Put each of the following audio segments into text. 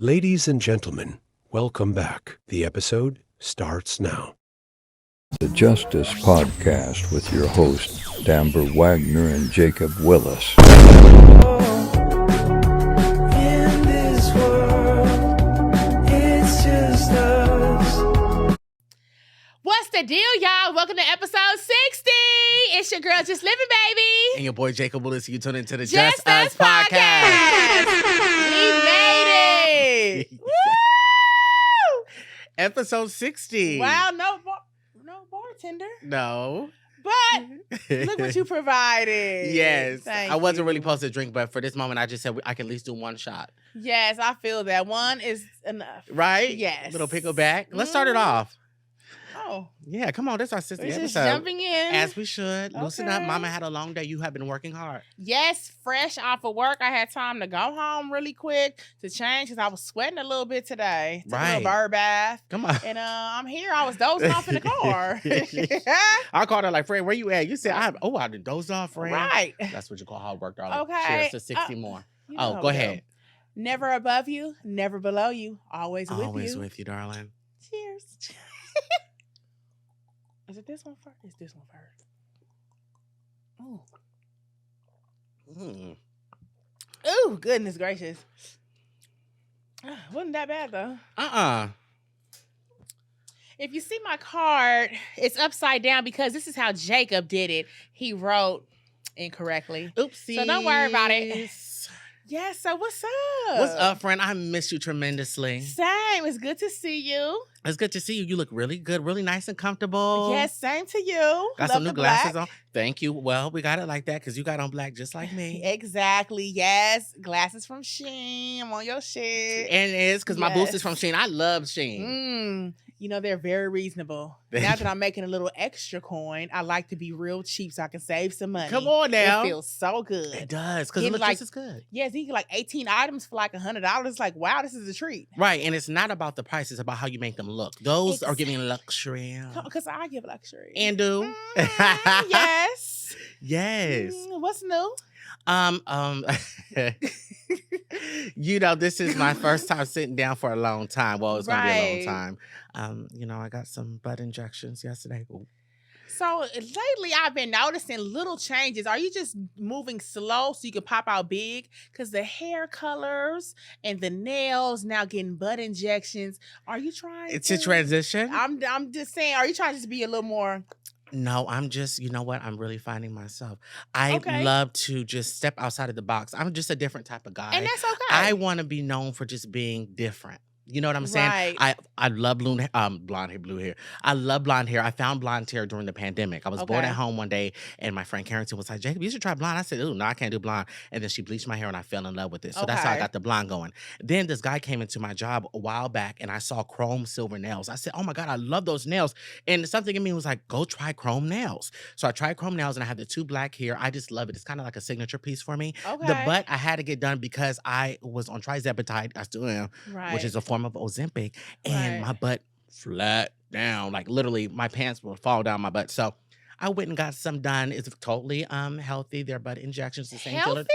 Ladies and gentlemen, welcome back. The episode starts now. The Jst Us Podcast with your hosts, Amber Wagner and Jacob Willis. In this world, it's just us. What's the deal, y'all? Welcome to episode 60. It's your girl, Just Living, baby. And your boy Jacob Willis. You tune into the Jst Us Podcast. We made it. Woo! Episode 60. Wow, no bartender. No. But look what you provided. Yes. Thank I wasn't you. really supposed to drink, but for this moment, I just said I can at least do one shot. Yes, I feel that. One is enough. Right? Yes. Little pickleback. Let's start it off. Oh. Yeah, come on. This is our sister We're episode. just jumping in. As we should. Loosen up. Okay. Mama had a long day. You have been working hard. Yes, fresh off of work. I had time to go home really quick to change because I was sweating a little bit today. Took a Right. little bird bath. Come on. And I'm here. I was dozing off in the car. I called her like, friend, where you at? You said, I done dozed off, friend. Right. That's what you call hard work, darling. Okay. Cheers to 60 more. You know Oh, how go we do. ahead. Never above you, never below you, always with Always you. with you, darling. Cheers. Is it this one first? It's this one first. Ooh. Ooh, goodness gracious. Wasn't that bad though. If you see my card, it's upside down because this is how Jacob did it. He wrote incorrectly. Oopsie. So don't worry about it. Yeah, so what's up? What's up, friend? I miss you tremendously. Same. It's good to see you. It's good to see you. You look really good, really nice and comfortable. Yes, same to you. Got Love some new the glasses black. on. Thank you. Well, we got it like that because you got on black just like me. Exactly. Yes. Glasses from Shein. I'm on your shit. And it's because my boots Yes. is from Shein. I love Shein. You know, they're very reasonable. Thank Now you. that I'm making a little extra coin, I like to be real cheap so I can save some money. Come on now. It feels so good. It does because it Getting looks like- just as good. Yes, you get like 18 items for like $100. It's like, wow, this is a treat. Right. And it's not about the price. It's about how you make them look. Those are giving luxury. Because I give luxury. And do. Yes. Yes. What's new? You know, this is my first time sitting down for a long time. Well, it's gonna be a long time. You know, I got some butt injections yesterday. Ooh. So lately, I've been noticing little changes. Are you just moving slow so you can pop out big? Because the hair colors and the nails now getting butt injections. Are you trying? It's a transition. I'm just saying. Are you trying to just be a little more? No, I'm just, you know what? I'm really finding myself. I Okay. love to just step outside of the box. I'm just a different type of guy. And that's okay. I want to be known for just being different. You know what I'm saying? Right. I love blue hair. I love blonde hair. I found blonde hair during the pandemic. I was bored Okay. at home one day, and my friend Carrington was like, Jacob, you should try blonde. I said, oh, no, I can't do blonde. And then she bleached my hair, and I fell in love with it. So that's how I Okay. got the blonde going. Then this guy came into my job a while back, and I saw chrome silver nails. I said, oh, my God, I love those nails. And something in me was like, go try chrome nails. So I tried chrome nails, and I have the two black hair. I just love it. It's kind of like a signature piece for me. Okay. The butt I had to get done because I was on trizepatide. I still am, Right. which is a form of Ozempic. And Right. my butt flat down. Like literally my pants will fall down my butt. So I went and got some done. It's totally healthy. They're butt injections. The same Healthy? killer.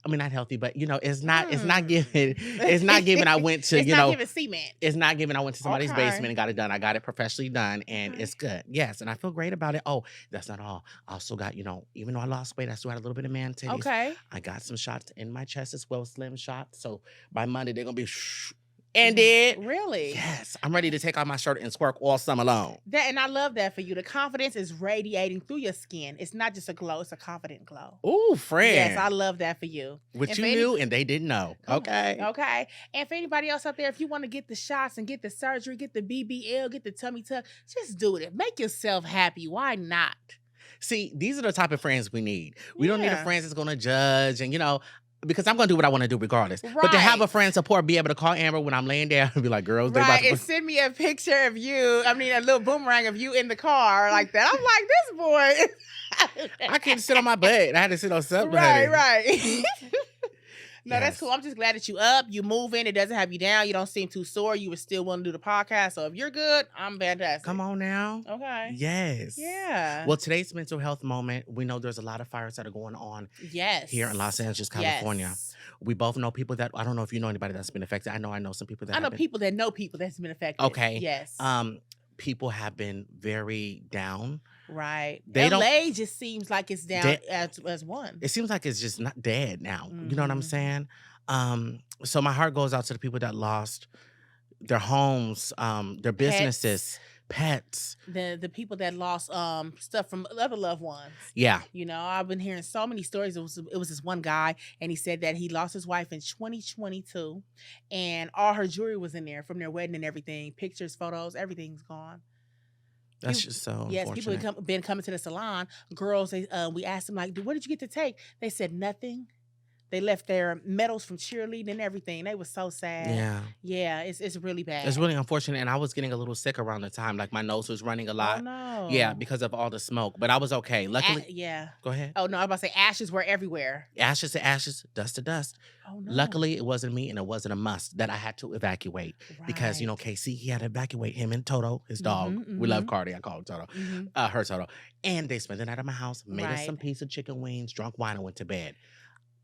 I mean, not healthy, but you know, it's not giving. It's not giving. I went to, It's you not know, giving cement. it's not giving. I went to somebody's Okay. basement and got it done. I got it professionally done and Okay. it's good. Yes. And I feel great about it. Oh, that's not all. I also got, you know, even though I lost weight, I still had a little bit of man titties. Okay. I got some shots in my chest as well, slim shots. So by Monday, they're going to be ended. Really? Yes. I'm ready to take off my shirt and squirt all summer long. That and I love that for you. The confidence is radiating through your skin. It's not just a glow; it's a confident glow. Ooh, friend. Yes, I love that for you. What And you for any- knew and they didn't know. Come on. Okay. Okay. And for anybody else out there, if you want to get the shots and get the surgery, get the BBL, get the tummy tuck, just do it. Make yourself happy. Why not? See, these are the type of friends we need. We don't need a Yeah. friend that's going to judge and, you know, because I'm going to do what I want to do regardless. But to have a Right. friend support, be able to call Amber when I'm laying down and be like, girls, they about Right. to... And send me a picture of you. I mean, a little boomerang of you in the car like that. I'm like, this boy. I couldn't sit on my butt. I had to sit on something. Right, honey. right. No, that's Yes. cool. I'm just glad that you up, you moving. It doesn't have you down. You don't seem too sore. You were still willing to do the podcast. So if you're good, I'm fantastic. Come on now. Okay. Yes. Yeah. Well, today's mental health moment, we know there's a lot of fires that are going on yes. here in Los Angeles, California. Yes. We both know people that, I don't know if you know anybody that's been affected. I know some people that I know have been, people that know people that's been affected. okay. Yes. People have been very down. Right. They LA just seems like it's down as one. It seems like it's just not dead now. You know what I'm Mhm. saying? So my heart goes out to the people that lost their homes, their businesses, pets. The people that lost stuff from other loved ones. Yeah. You know, I've been hearing so many stories. It was this one guy, and he said that he lost his wife in 2022, and all her jewelry was in there from their wedding and everything. Pictures, photos, everything's gone. That's just so Yes, unfortunate. people been coming to the salon. Girls, we asked them like, "What did you get to take?" They said nothing. They left their medals from cheerleading and everything. They were so sad. Yeah. Yeah, it's really bad. It's really unfortunate. And I was getting a little sick around the time. Like my nose was running a lot. Oh no. Yeah, because of all the smoke. But I was okay. Luckily. Yeah. Go ahead. Oh no, I was about to say ashes were everywhere. Ashes to ashes, dust to dust. Oh no. Luckily, it wasn't me and it wasn't a must that I had to evacuate. Because, you know, KC, he had to evacuate him and Toto, his dog. Mhm, We love mhm. Cardi. I call him Toto. Mhm. Her Toto. And they spent the night at my house, made us Right. some piece of chicken wings, drunk wine, and went to bed.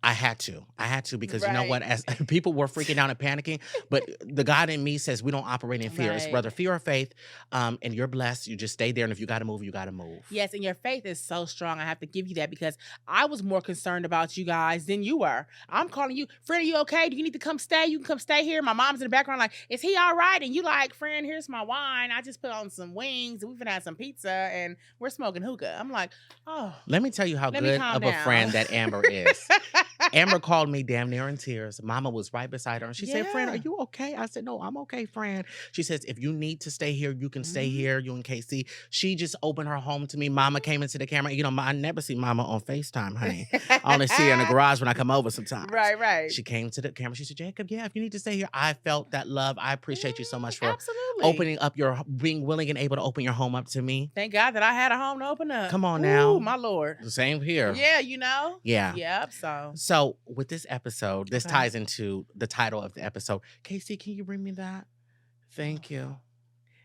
I had to because you know Right. what? As people were freaking out and panicking, but the God in me says we don't operate in fear. It's Right. rather fear or faith. And you're blessed. You just stay there. And if you got to move, you got to move. Yes, and your faith is so strong. I have to give you that because I was more concerned about you guys than you were. I'm calling you, friend, are you okay? Do you need to come stay? You can come stay here. My mom's in the background like, is he all right? And you like, friend, here's my wine. I just put on some wings. We've been had some pizza and we're smoking hookah. I'm like, oh. Let me tell you how Let me good calm of a down. friend that Amber is. Amber called me damn near in tears. Mama was right beside her. And she said, friend, are Yeah. you okay? I said, no, I'm okay, friend. She says, if you need to stay here, you can stay Mhm. here. You and Casey. She just opened her home to me. Mama came into the camera. You know, I never see Mama on FaceTime, honey. I only see her in the garage when I come over sometimes. Right. She came to the camera. She said, Jacob, yeah, if you need to stay here. I felt that love. I appreciate you so much for Absolutely. being willing and able to open your home up to me. Thank God that I had a home to open up. Come on Ooh, now. my Lord. The same here. Yeah, you know? Yeah. Yep, so. So with this episode, this Okay. ties into the title of the episode. Casey, can you bring me that? Thank you.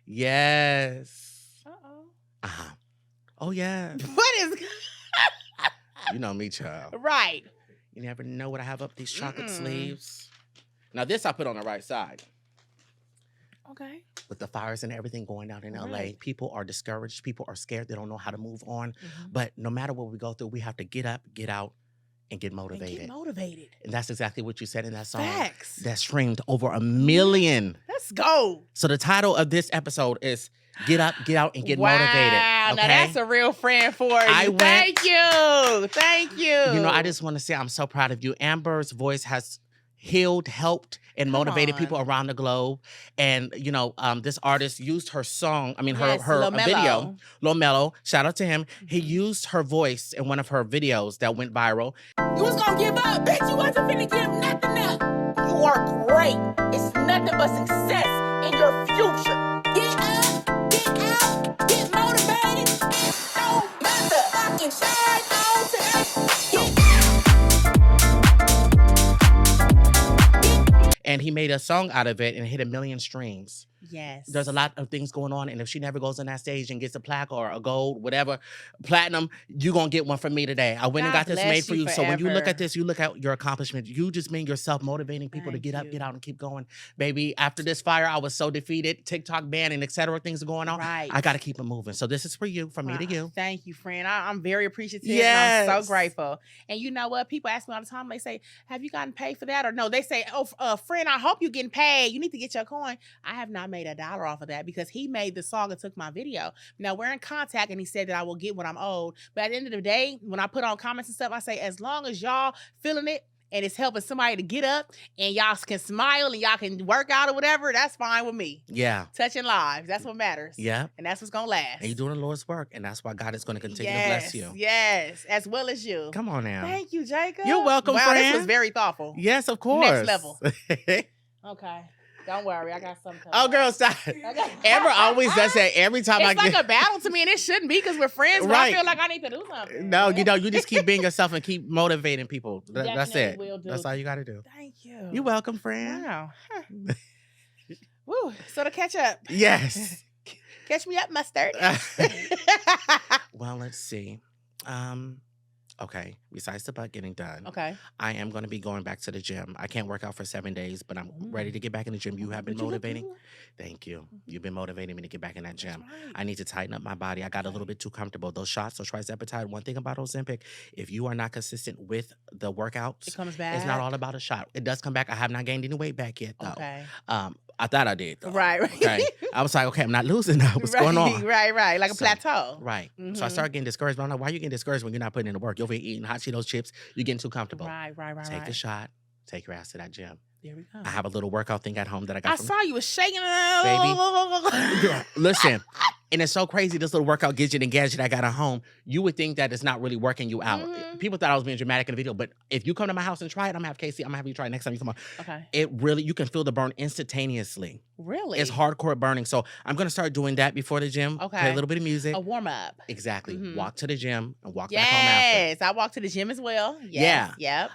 Yes. Uh-oh. Uh-huh. Oh, yeah. What is... You know me, child. Right. You never know what I have up these chocolate Mm-mm. sleeves. Now, this I put on the right side. Okay. With the fires and everything going down in LA, Right. people are discouraged. People are scared. They don't know how to move on. Mhm. But no matter what we go through, we have to get up, get out, and get And motivated. get motivated. And that's exactly what you said in that song. Facts. That streamed over 1 million. Let's go. So the title of this episode is Get Up, Get Out, and Get Motivated. Wow, Okay? now that's a real friend for you. I went- Thank you. Thank you. You know, I just want to say I'm so proud of you. Amber's voice has healed, helped, and Come motivated on. people around the globe. And, you know, this artist used her song, Yes, her Lil video, Mello. Lil Mello, shout out to him. He Mhm. used her voice in one of her videos that went viral. You was gonna give up, bitch. You wasn't finna give nothing up. You are great. It's nothing but success in your future. Get up, get out, get motivated. No motherfucking shine on tonight. Get And he made a song out of it and hit 1 million streams. Yes. There's a lot of things going on. And if she never goes on that stage and gets a plaque or a gold, whatever, platinum, you're going to get one from me today. I went and God got this bless made for you you. So when you look forever. at this, you look at your accomplishment. You just mean yourself motivating people to Thank get up, you. get out, and keep going. Baby, after this fire, I was so defeated. TikTok ban and et cetera, things are going on. Right. I got to keep it moving. So this is for you, from me to Wow. you. Thank you, friend. I'm very appreciative. And Yes. I'm so grateful. And you know what? People ask me all the time. They say, "Have you gotten paid for that?" Or no, they say, "Oh, friend, I hope you're getting paid. You need to get your coin." I have not made $1 off of that because he made the song and took my video. Now we're in contact, and he said that I will get what I'm owed. But at the end of the day, when I put on comments and stuff, I say, as long as y'all feeling it and it's helping somebody to get up and y'all can smile and y'all can work out or whatever, that's fine with me. Yeah. Touching lives, that's what matters. Yeah. And that's what's gonna last. And you're doing the Lord's work. And that's why God is going to continue to bless you. Yes, as well as you. Come on now. Thank you, Jacob. You're welcome, wow, friend. This was very thoughtful. Yes, of course. level. Okay. Don't worry, I got something. Oh, girl, stop. Okay. Amber always does that every time It's I like get. a battle to me, and it shouldn't be because we're friends. But Right. I feel like I need to do something. No, you know, you just keep being yourself and keep motivating people. That's Definitely it. will do. That's all you got to do. Thank you. You're welcome, friend. Wow. Huh. Woo. So to catch up. Yes. Catch me up, mustard. Well, let's see. Okay. Besides the butt getting done, Okay. I am going to be going back to the gym. I can't work out for 7 days, but I'm ready to get back in the gym. You have been But you look motivating. good. Thank you. You've been motivating me to get back in that gym. right. I need to tighten up my body. I got a little bit too comfortable. Those shots, those trizepatide. One thing about Ozempic, if you are not consistent with the workouts, It comes back. it's not all about a shot. It does come back. I have not gained any weight back yet, though. Okay. I thought I did, though. Right. Okay. I was like, okay, I'm not losing now. What's going on? Right. Like a So, plateau. Right. So I Mhm. started getting discouraged. But I'm like, why are you getting discouraged when you're not putting in the work? You're over here eating hot Cheetos chips. You're getting too comfortable. Right. Take the shot. Take your ass to that gym. There we go. I have a little workout thing at home that I got I from saw you was shaking Girl, listen, and it's so crazy. This little workout gadget and gadget I got at home. You would think that it's not really working you out. Mhm. People thought I was being dramatic in the video, but if you come to my house and try it, I'm gonna have Casey. I'm gonna have you try it next time you come on. Okay. It really, you can feel the burn instantaneously. Really? It's hardcore burning. So I'm gonna start doing that before the gym. Play Okay. a little bit of music. A warm up. Exactly. Mhm. Walk to the gym and walk back home after. Yes. I walk to the gym as well. Yes. Yep.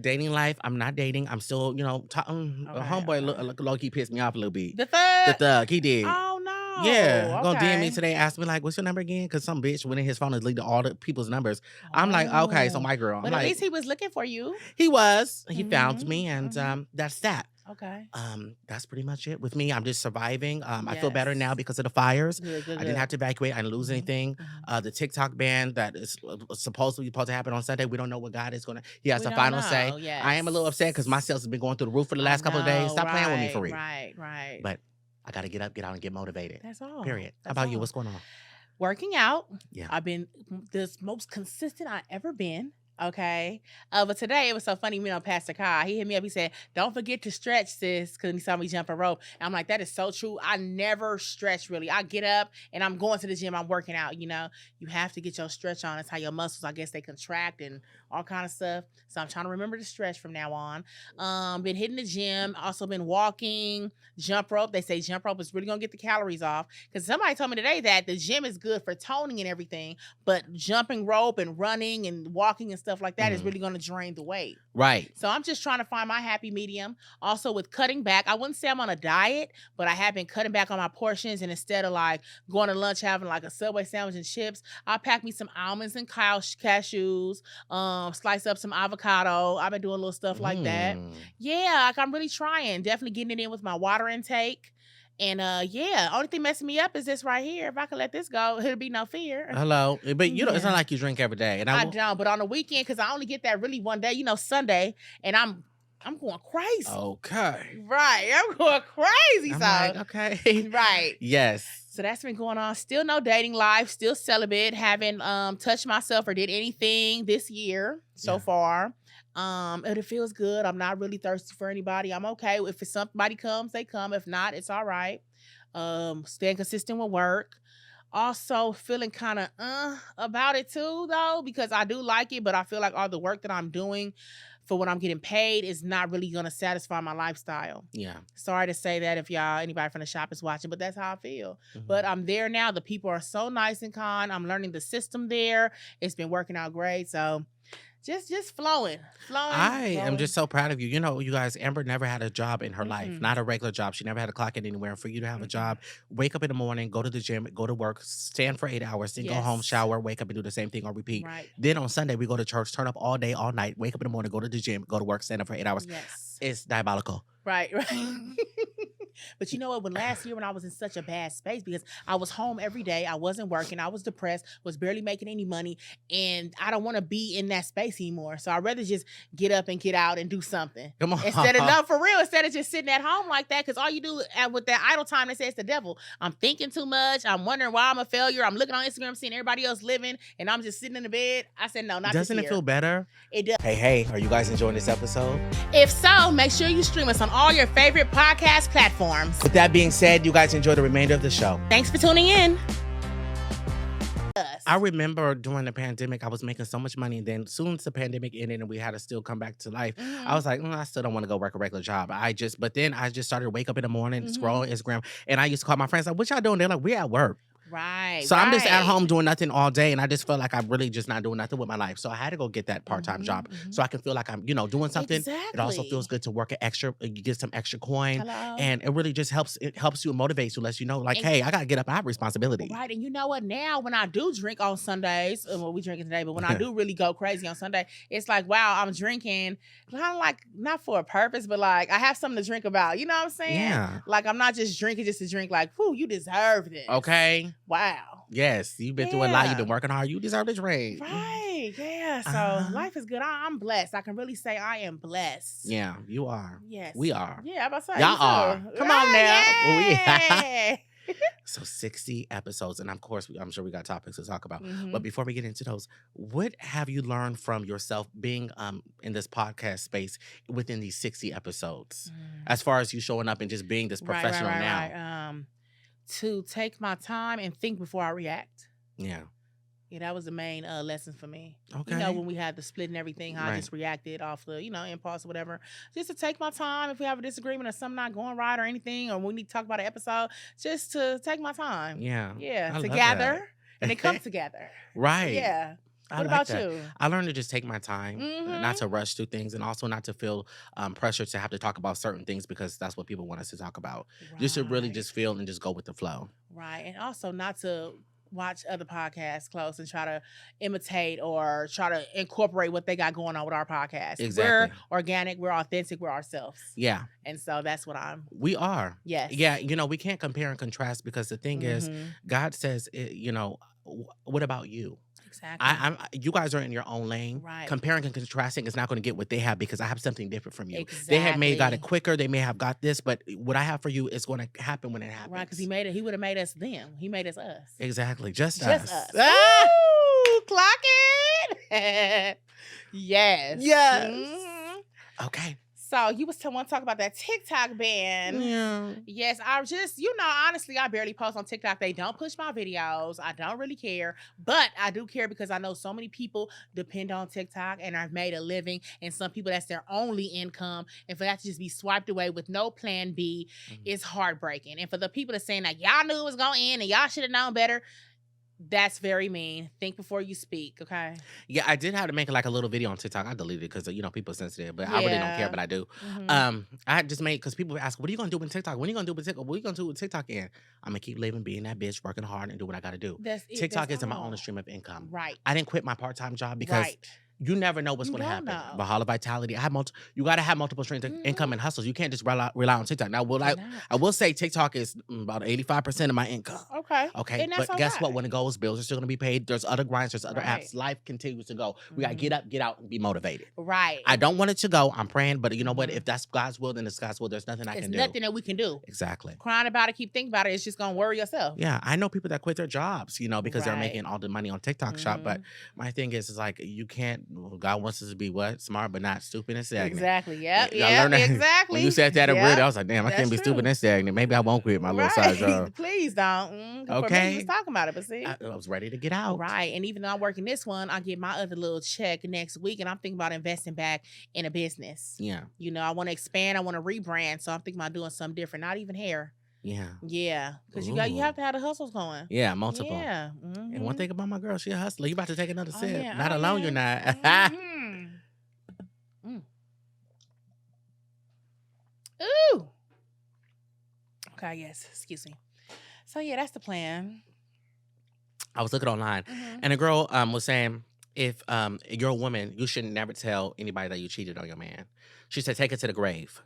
Dating life. I'm not dating. I'm still, homeboy low key pissed me off a little bit. The third. The thug, he did. Oh no. Yeah, gonna DM me Okay. today. Asked me like, "What's your number again?" Because some bitch went in his phone and deleted all the people's numbers. I'm like, okay, so Oh. my girl. I'm But at like, least he was looking for you. he was. He found Mhm, me, and mhm. that's that. Okay. That's pretty much it with me. I'm just surviving. I feel better Yes. now because of the fires. Good. I didn't have to evacuate. I didn't lose anything. The TikTok ban that is supposed to happen on Sunday. We don't know what God is gonna. He has We the don't final say. know, yes. I am a little upset because my sales have been going through the roof for the last couple of days. Stop playing with me for real. Right. But I gotta get up, get out, and get motivated. That's all. Period. How That's about you? all. What's going on? Working out. Yeah. I've been the most consistent I ever been. Okay. But today it was so funny, Pastor Kai, he hit me up. He said, "Don't forget to stretch, sis," because he saw me jump a rope. And I'm like, that is so true. I never stretch really. I get up and I'm going to the gym. I'm working out. You have to get your stretch on. It's how your muscles, I guess, they contract and all kind of stuff. So I'm trying to remember to stretch from now on. Been hitting the gym. Also been walking, jump rope. They say jump rope is really gonna get the calories off. Because somebody told me today that the gym is good for toning and everything, but jumping rope and running and walking and stuff like that is really going to drain the weight. Right. So I'm just trying to find my happy medium. Also with cutting back, I wouldn't say I'm on a diet, but I have been cutting back on my portions. And instead of like going to lunch having like a Subway sandwich and chips, I'll pack me some almonds and cashews, slice up some avocado. I've been doing little stuff like that. Yeah, like I'm really trying. Definitely getting it in with my water intake. And only thing messing me up is this right here. If I could let this go, it'll be no fear. Hello. But you know, it's Yeah. not like you drink every day. And I don't, but on the weekend, because I only get that really one day, Sunday, and I'm going crazy. Okay. Right. I'm going crazy. I'm So like, okay. right. Yes. So that's been going on. Still no dating life, still celibate, haven't touched myself or did anything this year so Yeah. far. And it feels good. I'm not really thirsty for anybody. I'm okay. If somebody comes, they come. If not, it's all right. Staying consistent with work. Also feeling kind of about it too, though, because I do like it, but I feel like all the work that I'm doing for what I'm getting paid is not really going to satisfy my lifestyle. Yeah. Sorry to say that if anybody from the shop is watching, but that's how I feel. Mhm. But I'm there now. The people are so nice and kind. I'm learning the system there. It's been working out great. So just flowing. I am just so proud of you. You know, you guys, Amber never had a job in her life, Mhm. not a regular job. She never had to clock in anywhere. And for you to have a job, wake up in the morning, go to the gym, go to work, stand for 8 hours, then go home, Yes. shower, wake up and do the same thing on repeat. Right. Then on Sunday, we go to church, turn up all day, all night, wake up in the morning, go to the gym, go to work, stand up for 8 hours. Yes. It's diabolical. Right. But you know what? When last year when I was in such a bad space because I was home every day, I wasn't working, I was depressed, was barely making any money, and I don't want to be in that space anymore. So I'd rather just get up and get out and do something. Come on. Instead of just sitting at home like that, because all you do with that idle time, they say it's the devil. I'm thinking too much. I'm wondering why I'm a failure. I'm looking on Instagram, seeing everybody else living, and I'm just sitting in the bed. I said, no, not Doesn't this it year. feel better? It does. Hey, are you guys enjoying this episode? If so, make sure you stream us on all your favorite podcast platforms. With that being said, you guys enjoy the remainder of the show. Thanks for tuning in. I remember during the pandemic, I was making so much money. And then soon as the pandemic ended and we had to still come back to life, I was like, I still don't want to go work a regular job. But then I just started to wake up in the morning, scroll Instagram. And I used to call my friends like, what y'all doing? They're like, we're at work. Right. So I'm just at right. home doing nothing all day, and I just felt like I'm really just not doing nothing with my life. So I had to go get that part-time job so I can feel like I'm, doing something. It also Exactly. feels good to work an extra, you get some extra coin, Hello. and it really just helps. It helps you and motivates you, lets you know, like, And- hey, I gotta get up. I have responsibility. Right, and you know what? Now, when I do drink on Sundays, well, we drinking today, but when I do really go crazy on Sunday, it's like, wow, I'm drinking, kind of like not for a purpose, but like I have something to drink about. You know what I'm saying? Yeah. Like I'm not just drinking just to drink. Like, whoo, you deserve this. Okay. Wow. Yes, you've been through a lot. You've Yeah. been working hard. You deserve to drink. Right. Yeah. So Uh-huh. life is good. I'm blessed. I can really say I am blessed. Yeah, you are. Yes. We are. Yeah, I'm about to say. Y'all you too. are. Come on now. Yeah. So 60 episodes, and of course, I'm sure we got topics to talk about. Mhm. But before we get into those, what have you learned from yourself being in this podcast space within these 60 episodes? As far as you showing up and just being this professional now. Right. To take my time and think before I react. Yeah. Yeah, that was the main lesson for me. Okay. You know, when we had the split and everything, how I Right. just reacted off the, impulse or whatever. Just to take my time if we have a disagreement or something not going right or anything, or we need to talk about an episode, just to take my time. Yeah. Yeah, I to love gather that. and it comes together. Right. Yeah. I What like about that. you? I learned to just take my time, not Mhm. to rush through things, and also not to feel pressure to have to talk about certain things because that's what people want us to talk about. Just to really Right. just feel and just go with the flow. Right. And also not to watch other podcasts close and try to imitate or try to incorporate what they got going on with our podcast. Exactly. We're organic, we're authentic, we're ourselves. Yeah, And so that's what I'm. we are. Yes. Yeah, we can't compare and contrast because the thing is, Mhm. God says, what about you? Exactly. You guys are in your own lane. Right. Comparing and contrasting is not going to get what they have because I have something different from you. They have may have got it Exactly. quicker. They may have got this, but what I have for you is going to happen when it happens. Right, because he made it. He would have made us them. He made us us. Exactly. Just Just us. us. Ah! Ooh, clock it. Yes. Yes. Mhm. Okay. So you was want to talk about that TikTok ban. Yeah. Yes, I just, honestly, I barely post on TikTok. They don't push my videos. I don't really care, but I do care because I know so many people depend on TikTok and I've made a living. And some people, that's their only income. And for that to just be swiped away with no plan B is heartbreaking. And for the people that's saying that y'all knew it was going to end and y'all should have known better, that's very mean. Think before you speak, okay? Yeah, I did have to make like a little video on TikTok. I deleted it because people are sensitive, but I really don't care, Yeah. but I do. Mhm. I just made because people ask, "What are you gonna do with TikTok? When are you gonna do with TikTok? What are you gonna do with TikTok?" And I'm gonna keep living, being that bitch, working hard, and do what I gotta do. That's it. TikTok That's isn't my all. only stream of income. Right. I didn't quit my part-time job because Right. you never know what's You going to don't happen. know. But Hall of Vitality, you got to have multiple streams of income and hustles. You can't just rely on TikTok. Now, I will say TikTok is about 85% of my income. Okay. Okay, And that's but guess what? okay. When it goes, bills are still going to be paid. There's other grinds, there's other Right. apps. Life continues to go. We got to get up, get out, and be motivated. Right. I don't want it to go. I'm praying, but you know what? If that's God's will, then it's God's will. There's nothing I It's can do. nothing that we can do. Exactly. Crying about it, keep thinking about it. It's just gonna worry yourself. Yeah, I know people that quit their jobs, because they're Right. making all the money on TikTok shop. But my thing is like you can't. God wants us to be what? Smart, but not stupid and stagnant. Exactly. Yep. I Yeah. learned that Exactly. When you said that, Yep. I was like, damn, I can't That's be stupid true. and stagnant. Maybe I won't quit my little side job. Please don't. For me, Okay. we was talking about it, but see. I was ready to get out. Right. And even though I'm working this one, I get my other little check next week, and I'm thinking about investing back in a business. Yeah, I want to expand. I want to rebrand. So I'm thinking about doing something different. Not even hair. yeah, Yeah. Because you Ooh. have to have the hustles going. yeah. Multiple. Yeah. And one Mhm. thing about my girl, she a hustler. You about to take another Oh, sip? yeah. Not Oh, alone, yeah. you're not. Mhm. Ooh. Okay, yes. Excuse me. So yeah, that's the plan. I was looking online, and a girl was saying, if you're a woman, you should never tell anybody that you cheated on your man. She said, take it to the grave.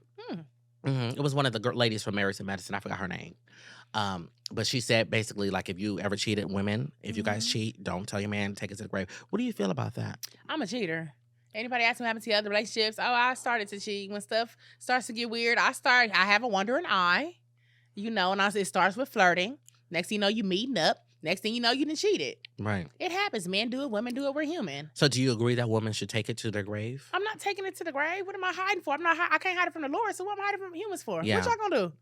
It was one of the ladies from Married to Medicine. I forgot her name. But she said basically, like, if you ever cheated women, if you guys cheat, don't tell your man, take it to the grave. What do you feel about that? I'm a cheater. Anybody ask me what happened to your other relationships? Oh, I started to cheat. When stuff starts to get weird, I have a wandering eye. And it starts with flirting. Next thing you know, you meeting up. Next thing you know, you done cheated. Right. It happens. Men do it. Women do it. We're human. So do you agree that women should take it to their grave? I'm not taking it to the grave. What am I hiding for? I can't hide it from the Lord. So what am I hiding from humans for? Yeah. What y'all gonna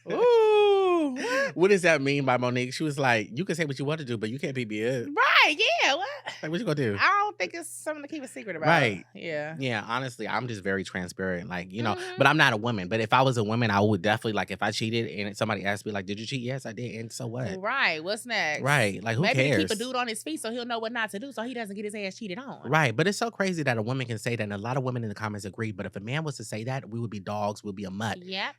do? Ooh. What does that mean by Monique? She was like, you can say what you want to do, but you can't beat me up. Right. Right, yeah. What? Like, what you gonna do? I don't think it's something to keep a secret about. Right. Yeah. Yeah, honestly, I'm just very transparent. Like, Mhm. but I'm not a woman. But if I was a woman, I would definitely, like, if I cheated and somebody asked me, like, did you cheat? Yes, I did. And so what? Right. What's next? Right. Like, who Maybe to cares? keep a dude on his feet so he'll know what not to do so he doesn't get his ass cheated on. Right. But it's so crazy that a woman can say that. And a lot of women in the comments agree. But if a man was to say that, we would be dogs. We'd be a mutt. Yep.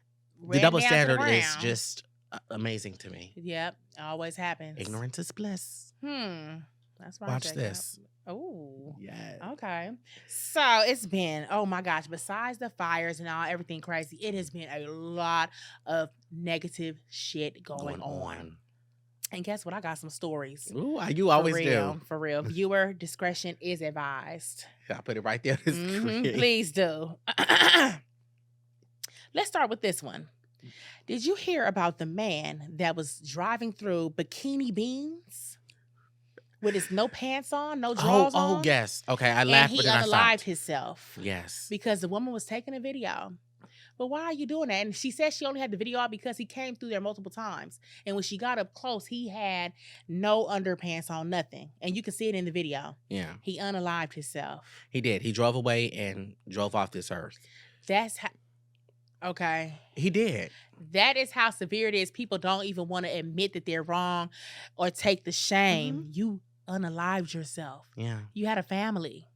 The double Ran down to the standard is ground. just amazing to me. Yep. Always happens. Ignorance is bliss. That's why. Watch this. Oh. Yes. Okay. So it's been, oh my gosh, besides the fires and everything crazy, it has been a lot of negative shit going on. And guess what? I got some stories. Ooh, you always do. For real. Viewer discretion is advised. I put it right there. On the screen. Please do. Let's start with this one. Did you hear about the man that was driving through Bikini Beans with his no pants on, no drawers on? Oh, yes. Okay, I And laughed, he but then I unalived stopped. himself. Yes. Because the woman was taking a video. But why are you doing that? And she said she only had the video out because he came through there multiple times. And when she got up close, he had no underpants on, nothing. And you can see it in the video. Yeah. He unalived himself. He did. He drove away and drove off this earth. That's how. Okay. He did. That is how severe it is. People don't even want to admit that they're wrong or take the shame. You unalived yourself. Yeah. You had a family.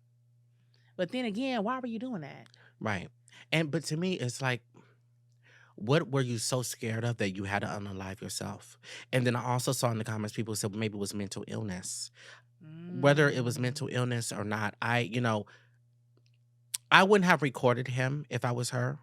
But then again, why were you doing that? Right. But to me, it's like, what were you so scared of that you had to unalive yourself? And then I also saw in the comments people said maybe it was mental illness. Whether it was mental illness or not, I wouldn't have recorded him if I was her.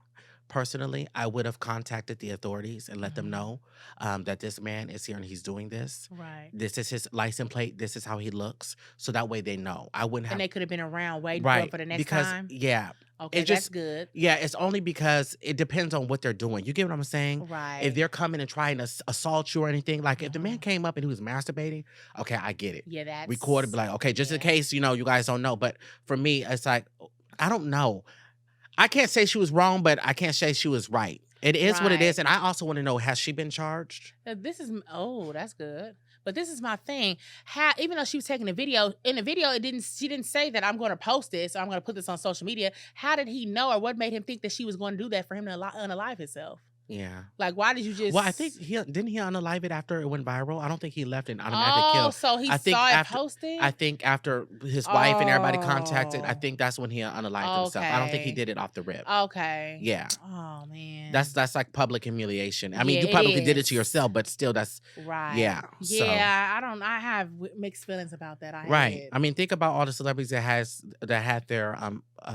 Personally, I would have contacted the authorities and let them know that this man is here and he's doing this. Right. This is his license plate. This is how he looks. So that way they know. I wouldn't have. And they could have been around waiting right for the next because time. yeah. Okay, it that's just good. Yeah, it's only because it depends on what they're doing. You get what I'm saying? Right. If they're coming and trying to assault you or anything, like if the man came up and he was masturbating, okay, I get it. Yeah, that's Record it, be like, okay, just in case, you guys don't know. But for me, it's like, I don't know. I can't say she was wrong, but I can't say she was right. It is what it is. And I also want to know, has she been charged? This is, that's good. But this is my thing. Even though she was taking a video, in the video, she didn't say that I'm going to post this or I'm going to put this on social media. How did he know or what made him think that she was going to do that for him to unalive himself? Yeah. Like, why did you just... Well, I think didn't he unalive it after it went viral? I don't think he left an automatic kill. Oh, so he saw it posted? I think after his wife and everybody contacted, I think that's when he unalived himself. I don't think he did it off the rip. Okay. Yeah. Oh, man. That's like public humiliation. I mean, Yeah, you probably did it is. to yourself, but still that's... Right. Yeah. Yeah, I have mixed feelings about that. Right. I mean, think about all the celebrities that had their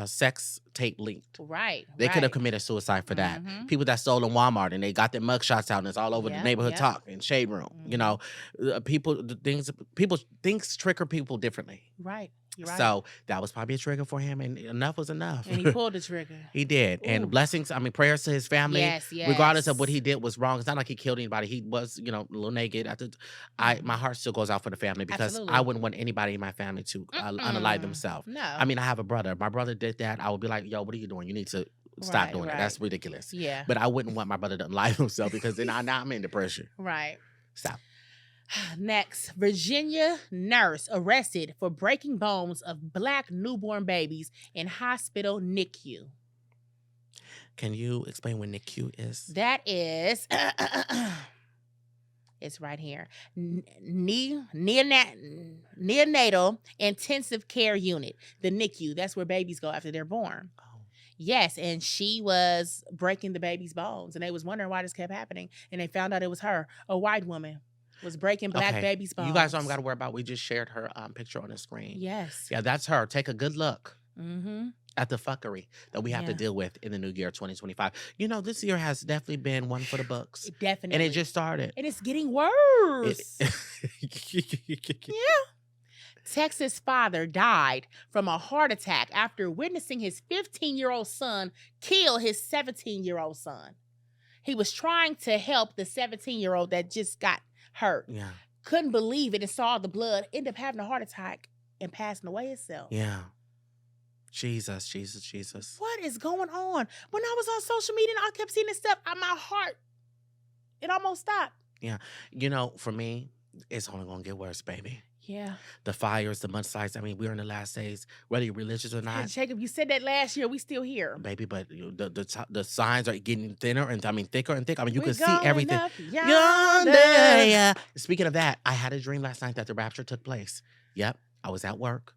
sex tape leaked. Right. They could have committed suicide for that. People that stole in Walmart and they got their mugshots out and it's all over the neighborhood talk and shade room. Things trigger people differently. Right. You're right. So that was probably a trigger for him, and enough was enough. And he pulled the trigger. He did. Ooh. And blessings, prayers to his family. Yes. Regardless of what he did was wrong. It's not like he killed anybody. He was, a little naked. My heart still goes out for the family because Absolutely. I wouldn't want anybody in my family to unalive themselves. No. I have a brother. My brother did that. I would be like, yo, what are you doing? You need to stop doing that. That's ridiculous. Yeah. But I wouldn't want my brother to unalive himself because then now I'm in depression. Right. Stop. Next, Virginia nurse arrested for breaking bones of Black newborn babies in hospital NICU. Can you explain what NICU is? That is, it's right here. Neonatal Intensive Care Unit, the NICU. That's where babies go after they're born. Oh. Yes, and she was breaking the baby's bones, and they was wondering why this kept happening, and they found out it was her, a white woman. Was breaking Black babies' bones. You guys don't got to worry about. We just shared her picture on the screen. Yes. Yeah, that's her. Take a good look at the fuckery that we have to Yeah. deal with in the new year 2025. This year has definitely been one for the books. Definitely. And it just started. And it's getting worse. Yeah. Texas father died from a heart attack after witnessing his 15-year-old son kill his 17-year-old son. He was trying to help the 17-year-old that just got hurt. Yeah. Couldn't believe it and saw the blood, ended up having a heart attack and passing away himself. Yeah. Jesus. What is going on? When I was on social media and I kept seeing this stuff, my heart, it almost stopped. Yeah. For me, it's only going to get worse, baby. Yeah. The fires, the mudslides. I mean, we're in the last days, whether you're religious or Hey, not. Jacob, you said that last year. We still here. Baby, but the signs are getting thinner and thicker and thicker. I mean, you We're can see going everything. up Yonder, yonder. yeah. Speaking of that, I had a dream last night that the rapture took place. Yep, I was at work.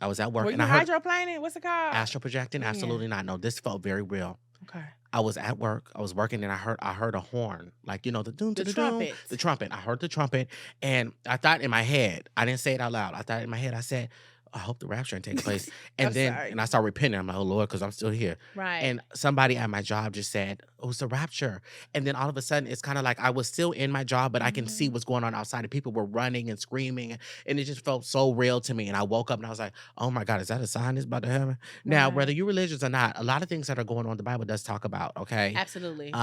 Were And you I heard hydroplaning? What's it called? astral projecting. Yeah. Absolutely not. No, this felt very real. Okay. I was at work. I was working, and I heard a horn, like, you know, the doom, The doom, trumpet. the trumpet. I heard the trumpet, and I thought in my head, I didn't say it out loud. I thought in my head, I said, I hope the rapture ain't take place. And I'm then, sorry. and I started repenting. I'm like, oh Lord, because I'm still here. Right. And somebody at my job just said, oh, it's the rapture. And then all of a sudden, it's kind of like I was still in my job, but I can see what's going on outside. And people were running and screaming. And it just felt so real to me. And I woke up and I was like, oh my God, is that a sign it's about to happen? Now, Right. whether you're religious or not, a lot of things that are going on, the Bible does talk about, okay? Absolutely.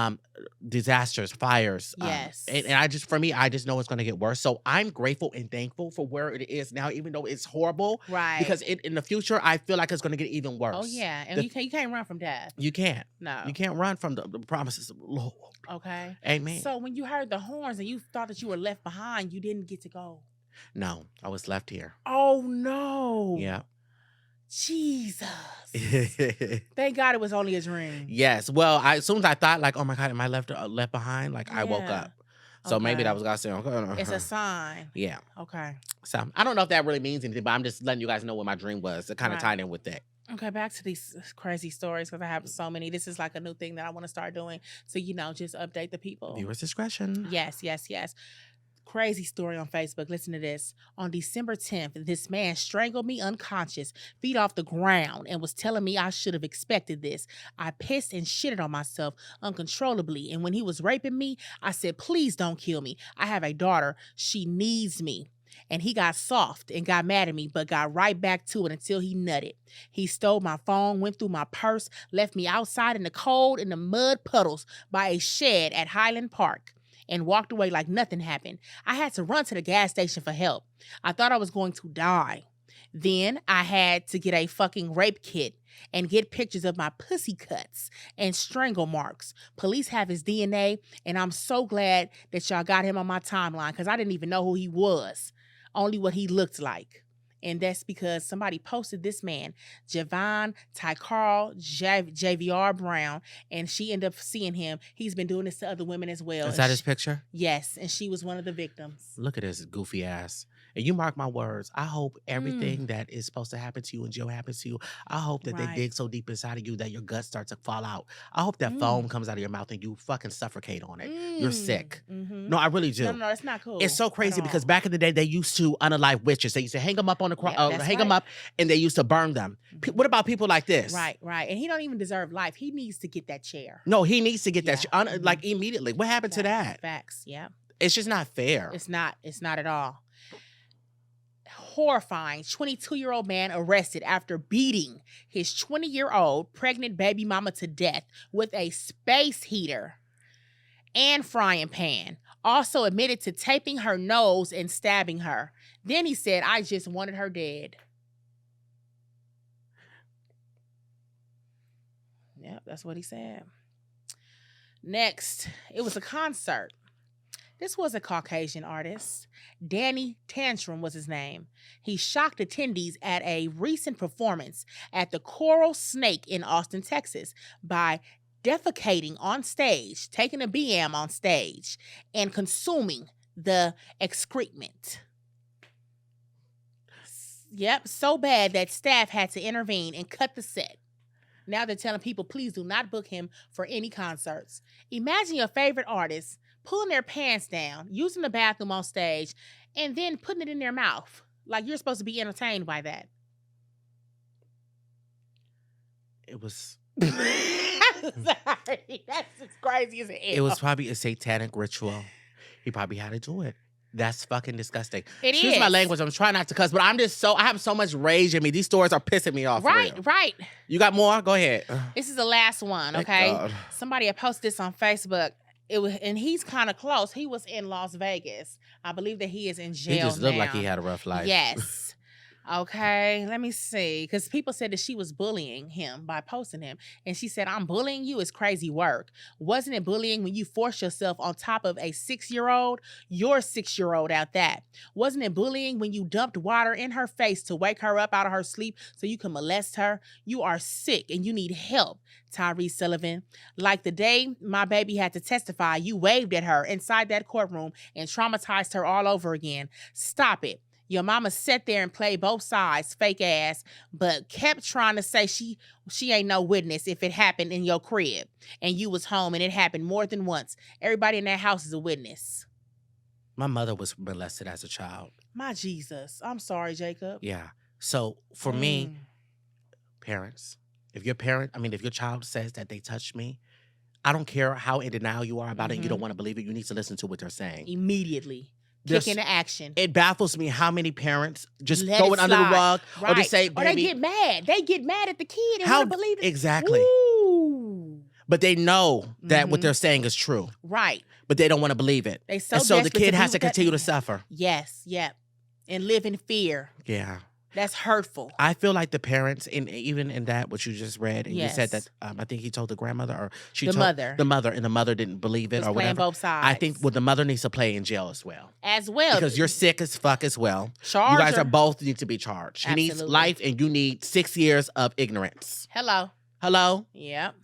Disasters, fires. Yes. And I just, for me, I just know it's going to get worse. So I'm grateful and thankful for where it is now, even though it's horrible. Right. Because in the future, I feel like it's going to get even worse. Oh yeah, and The- you can't run from death. You can't. No. You can't run from the promises of the Lord. Okay. Amen. So when you heard the horns and you thought that you were left behind, you didn't get to go. No, I was left here. Oh no. Yeah. Jesus. Thank God it was only a dream. Yes. Well, as soon as I thought, like, oh my God, am I left behind? Like, I woke Yeah. up. So maybe Okay. that was God saying, okay. It's a sign. Yeah. Okay. So I don't know if that really means anything, but I'm just letting you guys know what my dream was. It kind of Right. tied in with that. Okay, back to these crazy stories because I have so many. This is like a new thing that I want to start doing. So, just update the people. Viewers discretion. Yes. Crazy story on Facebook. Listen to this. On December 10th, this man strangled me unconscious, feet off the ground, and was telling me I should have expected this. I pissed and shitted on myself uncontrollably. And when he was raping me, I said, please don't kill me. I have a daughter. She needs me. And he got soft and got mad at me, but got right back to it until he nutted. He stole my phone, went through my purse, left me outside in the cold in the mud puddles by a shed at Highland Park, and walked away like nothing happened. I had to run to the gas station for help. I thought I was going to die. Then I had to get a fucking rape kit and get pictures of my pussy cuts and strangle marks. Police have his DNA, and I'm so glad that y'all got him on my timeline because I didn't even know who he was, only what he looked like. And that's because somebody posted this man, Javon Tycarl JVR Brown, and she ended up seeing him. He's been doing this to other women as well. Is that his picture? Yes, and she was one of the victims. Look at his goofy ass. And you mark my words. I hope everything that is supposed to happen to you and Joe happens to you. I hope that Right. they dig so deep inside of you that your guts start to fall out. I hope that foam comes out of your mouth and you fucking suffocate on it. You're sick. Mm-hmm. No, I really do. No, it's not cool. It's so at crazy because all. back in the day, they used to unalive witches. They used to hang them up on the cross, Yeah, that's hang them right. up, and they used to burn them. What about people like this? Right. And he don't even deserve life. He needs to get that chair. No, he needs to get that Yeah. like immediately. What happened to that? Facts. Yeah. It's just not fair. It's not at all. Horrifying. 22-year-old man arrested after beating his 20-year-old pregnant baby mama to death with a space heater and frying pan. Also admitted to taping her nose and stabbing her. Then he said, I just wanted her dead. Yep, that's what he said. Next, it was a concert. This was a Caucasian artist. Danny Tantrum was his name. He shocked attendees at a recent performance at the Coral Snake in Austin, Texas, by defecating on stage, taking a BM on stage, and consuming the excrement. Yep, so bad that staff had to intervene and cut the set. Now they're telling people, please do not book him for any concerts. Imagine your favorite artist pulling their pants down, using the bathroom on stage, and then putting it in their mouth. Like you're supposed to be entertained by that. It was Sorry, that's as crazy as it is. It was probably a satanic ritual. He probably had to do it. That's fucking disgusting. It Excuse is. my language. I'm trying not to cuss, but I have so much rage in me. These stories are pissing me off. for Right. real. Right. You got more? Go ahead. This is the last one, Thank okay? God. Somebody had posted this on Facebook. And he's kind of close. He was in Las Vegas. I believe that he is in jail He just looked like now. he had a rough life. Yes. Okay, let me see. Because people said that she was bullying him by posting him. And she said, I'm bullying you. It's crazy work. Wasn't it bullying when you forced yourself on top of a 6-year-old? Your 6-year-old at that. Wasn't it bullying when you dumped water in her face to wake her up out of her sleep so you can molest her? You are sick and you need help, Tyrese Sullivan. Like the day my baby had to testify, you waved at her inside that courtroom and traumatized her all over again. Stop it. Your mama sat there and played both sides, fake ass, but kept trying to say she ain't no witness if it happened in your crib and you was home and it happened more than once. Everybody in that house is a witness. My mother was molested as a child. My Jesus. I'm sorry, Jacob. Yeah. So for me, parents, if your child says that they touched me, I don't care how in denial you are about it, you don't want to believe it, you need to listen to what they're saying. Immediately. Kick into action. It baffles me how many parents just Let throw it it under the slide. rug Right. or just say, or they baby. get mad. They get mad at the kid and How want to believe it. exactly? Ooh. But they know that what they're saying is true. Right. But they don't want to believe it. They so and so the desperate kid to has to believe that- continue to suffer. Yes. Yep. And live in fear. Yeah. That's hurtful. I feel like the parents, even in that, what you just read, and you said Yes. that, I think he told the grandmother, or she The told mother. the mother, and the mother didn't believe it Was or playing whatever. both sides. I think the mother needs to play in jail as well. As well. Because you're sick as fuck as well. Charge You guys her. are both need to be charged. He needs Absolutely. life, and you need 6 years of ignorance. Hello. Hello? Yep.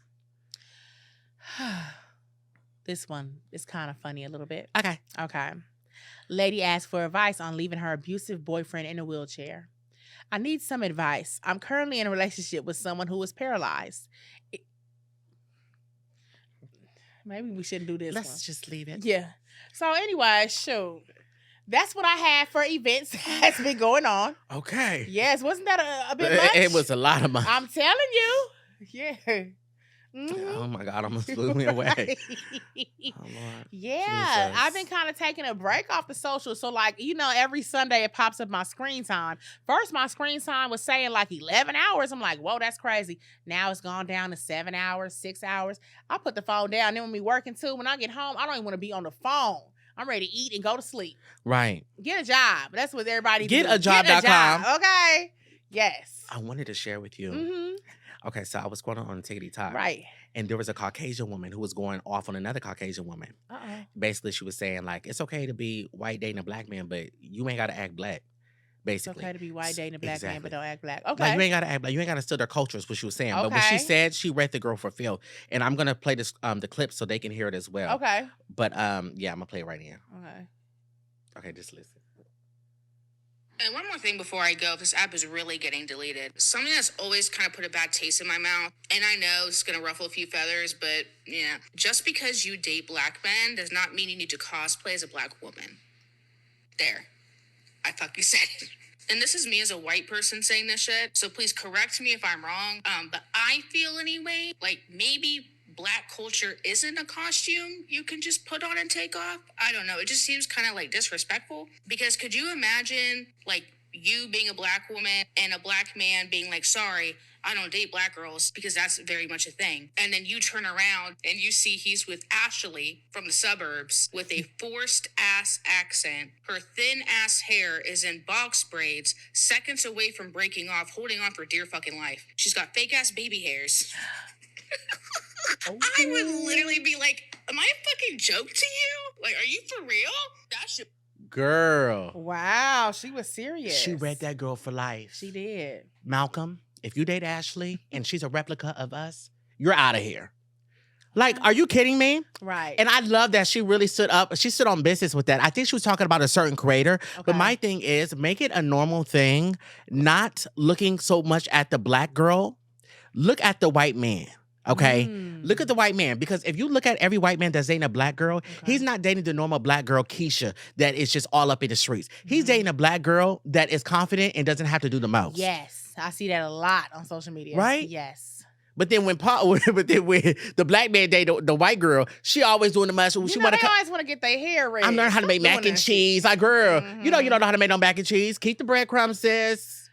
This one is kind of funny a little bit. Okay. Okay. Lady asked for advice on leaving her abusive boyfriend in a wheelchair. I need some advice. I'm currently in a relationship with someone who is paralyzed. Maybe we shouldn't do this one. Let's just leave it. Yeah. So anyway, shoot. That's what I had for events that's been going on. Okay. Yes, wasn't that a bit much? It was a lot of money. I'm telling you. Yeah. Mhm. Oh my God, almost blew me away. Oh, Lord. Yeah, Jesus. I've been kind of taking a break off the social. So, like, every Sunday it pops up my screen time. First, my screen time was saying like 11 hours. I'm like, whoa, that's crazy. Now it's gone down to 7 hours, 6 hours. I put the phone down. Then when we working too, when I get home, I don't even want to be on the phone. I'm ready to eat and go to sleep. Right. Get a job. That's what everybody Get do. a job.com. Get a job. Okay. Yes. I wanted to share with you. Mm-hmm. Okay, so I was going on TikTok. Right. And there was a Caucasian woman who was going off on another Caucasian woman. Uh-oh. Basically, she was saying, like, it's okay to be white dating a black man, but you ain't got to act black, It's basically. okay to be white dating a black man, but Exactly. don't act black. Like, Okay. you ain't got to act black. You ain't got to steal their culture is what she was saying. But what she Okay. said, she read the girl for Phil. And I'm going to play this the clip so they can hear it as well. Okay. But, yeah, I'm going to play it right now. Okay. Okay, just listen. And one more thing before I go, this app is really getting deleted. Something that's always kind of put a bad taste in my mouth, and I know it's going to ruffle a few feathers, but yeah, just because you date black men does not mean you need to cosplay as a black woman. There. I fucking said it. And this is me as a white person saying this shit, so please correct me if I'm wrong. But I feel anyway, like maybe black culture isn't a costume you can just put on and take off. I don't know. It just seems kind of like disrespectful. Because could you imagine like you being a black woman and a black man being like, sorry, I don't date black girls, because that's very much a thing. And then you turn around and you see he's with Ashley from the suburbs with a forced ass accent. Her thin ass hair is in box braids, seconds away from breaking off, holding on for dear fucking life. She's got fake ass baby hairs. I would literally be like, am I a fucking joke to you? Like, are you for real? That shit. Girl. Wow, she was serious. She read that girl for life. She did. Malcolm, if you date Ashley and she's a replica of us, you're out of here. Like, are you kidding me? Right. And I love that she really stood up. She stood on business with that. I think she was talking about a certain creator. But Okay. my thing is, make it a normal thing, not looking so much at the black girl. Look at the white man. Okay? Look at the white man. Because if you look at every white man that's dating a black girl, he's not dating the normal black girl, Keisha, that is just all up in the streets. He's dating a black girl that is confident and doesn't have to do the most. Yes, I see that a lot on social media. Right? Yes. But then when when the black man dated the white girl, she always doing the most. She They want to. always want to get their hair ready. I'm learning how to make mac and cheese. Like, girl, you don't know how to make no mac and cheese. Keep the breadcrumbs, sis.